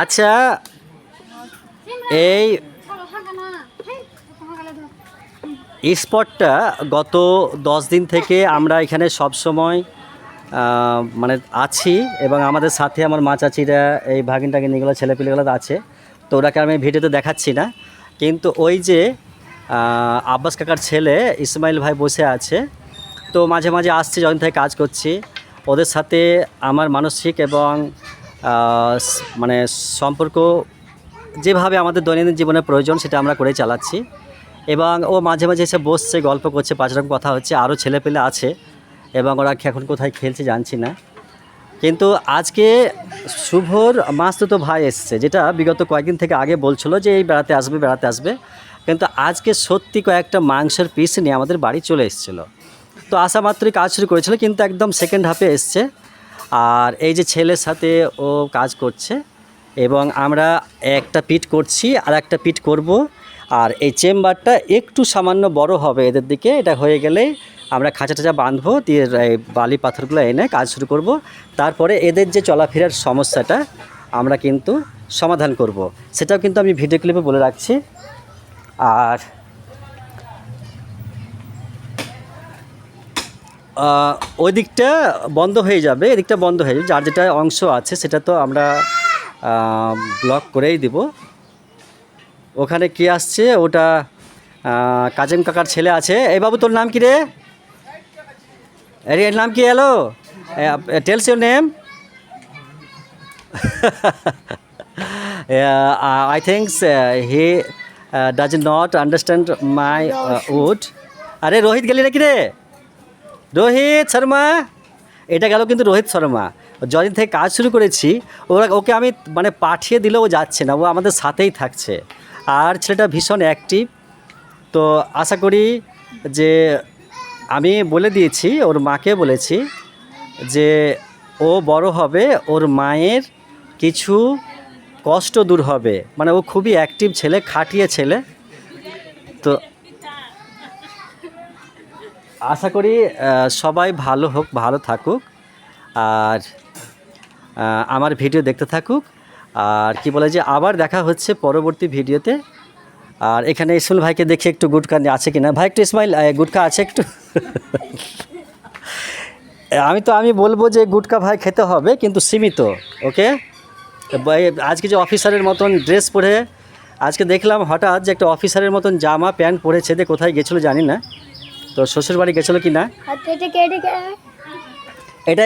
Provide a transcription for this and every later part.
আচ্ছা, এই স্পটটা গত 10 দিন থেকে আমরা এখানে সবসময় মানে আছি, এবং আমাদের সাথে আমার মা চাচিরা, এই ভাগিন টাগিন এগুলো ছেলেপিলেগুলো আছে। তো ওরাকে আমি ভিডিওতে দেখাচ্ছি না, কিন্তু ওই যে আব্বাস কাকার ছেলে ইসমাইল ভাই বসে আছে, তো মাঝে মাঝে আসছি যখন থেকে কাজ করছি। ওদের সাথে আমার মানসিক এবং মানে সম্পর্ক যেভাবে আমাদের দৈনন্দিন জীবনের প্রয়োজন সেটা আমরা করে চালাচ্ছি। এবং ও মাঝে মাঝে এসে বসছে, গল্প করছে, 5 রকম কথা হচ্ছে। আরও ছেলেপেলে আছে এবং ওরা এখন কোথায় খেলছে জানছি না। কিন্তু আজকে শুভর মাসতুতো ভাই এসছে, যেটা বিগত কয়েকদিন থেকে আগে বলছিল যে এই বেড়াতে আসবে, কিন্তু আজকে সত্যি কয়েকটা মাংসের পিস নিয়ে আমাদের বাড়ি চলে এসেছিলো। তো আসা মাত্রই কাজ শুরু করেছিল, কিন্তু একদম সেকেন্ড হাফে এসছে। আর এই যে ছেলের সাথে ও কাজ করছে, এবং আমরা একটা পিট করছি আর একটা পিট করব। আর এই চেম্বারটা একটু সামান্য বড় হবে এদের দিকে, এটা হয়ে গেলেই আমরা খাঁচা টাচা বাঁধবো, দিয়ে এই বালি পাথরগুলো এনে কাজ শুরু করব। তারপরে এদের যে চলাফেরার সমস্যাটা আমরা কিন্তু সমাধান করব, সেটাও কিন্তু আমি ভিডিও ক্লিপে বলে রাখছি। আর ওই দিকটা বন্ধ হয়ে যাবে, এদিকটা বন্ধ হয়ে যাবে, যার যেটা অংশ আছে সেটা তো আমরা ব্লক করেই দিব। ওখানে কি আসছে, ওটা কাজেম কাকার ছেলে আছে। এই বাবু, তোর নাম কি রে? এর নাম কি? Hello, tells your name? I thinks he does not understand my word. আরে রোহিত গেলি নাকি রে? রোহিত শর্মা, এটা গেল কিন্তু রোহিত শর্মা। যদিন থেকে কাজ শুরু করেছি ওকে আমি মানে পাঠিয়ে দিলেও ও যাচ্ছে না, ও আমাদের সাথেই থাকছে। আর ছেলেটা ভীষণ অ্যাক্টিভ। তো আশা করি যে আমি বলে দিয়েছি, ওর মাকে বলেছি যে ও বড় হবে, ওর মায়ের কিছু কষ্ট দূর হবে। মানে ও খুবই অ্যাক্টিভ ছেলে, খাটিয়ে ছেলে। তো আশা করি সবাই ভালো হোক, ভালো থাকুক, আর আমার ভিডিও দেখতে থাকুক। আর কি বলে যে আবার দেখা হচ্ছে পরবর্তী ভিডিওতে। আর এখানে ইসমাইল ভাইকে দেখি একটু গুটকা আছে কিনা। ভাই একটু ইসমাইল, গুটকা আছে একটু? আমি বলবো যে গুটকা ভাই খেতে হবে, কিন্তু সীমিত। ওকে, আজকে যে অফিসারের মতন ড্রেস পরে, আজকে দেখলাম হঠাৎ যে একটা অফিসারের মতন জামা প্যান্ট পরে ছেদে কোথায় গেছিলো জানি না, তো শ্বশুর বাড়ি গেছিলো কি না।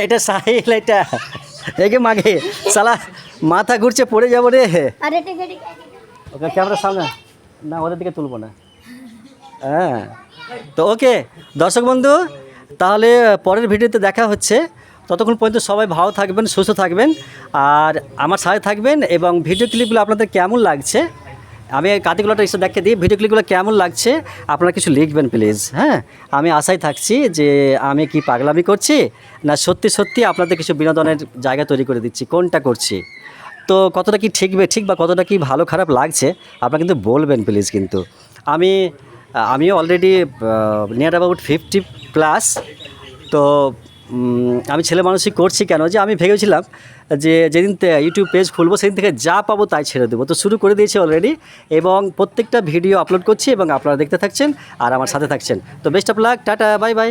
এটা সাহিল, এটা একে মাগে সালা মাথা ঘুরছে, পড়ে যাবো রে। ওকে ক্যামেরার সামনে না, ওদের দিকে তুলবো না। হ্যাঁ, তো ওকে দর্শক বন্ধু, তাহলে পরের ভিডিওতে দেখা হচ্ছে। ততক্ষণ পর্যন্ত সবাই ভালো থাকবেন, সুস্থ থাকবেন, আর আমার সাথে থাকবেন। এবং ভিডিও ক্লিপগুলো আপনাদের কেমন লাগছে, আমি কাতিগুলোটা এসে দেখে দিই, ভিডিও ক্লিপগুলো কেমন লাগছে আপনারা কিছু লিখবেন প্লিজ। হ্যাঁ, আমি আশায় থাকছি যে আমি কি পাগলামি করছি না সত্যি সত্যি আপনাদের কিছু বিনোদনের জায়গা তৈরি করে দিচ্ছি, কোনটা করছি। তো কতটা কি ঠিক বা কতটা কি ভালো খারাপ লাগছে আপনারা কিন্তু বলবেন প্লিজ। কিন্তু আমিও অলরেডি নিয়ার অ্যাবাউট 50+। তো আমি ছেলে মানুষই করছি কেন, যে আমি ভেবেছিলাম যে যেদিন ইউটিউব পেজ খুলবো সেদিন থেকে যা পাবো তাই ছেড়ে দেবো। তো শুরু করে দিয়েছি অলরেডি, এবং প্রত্যেকটা ভিডিও আপলোড করছি এবং আপনারা দেখতে থাকছেন আর আমার সাথে থাকছেন। তো best of luck, tata, bye bye.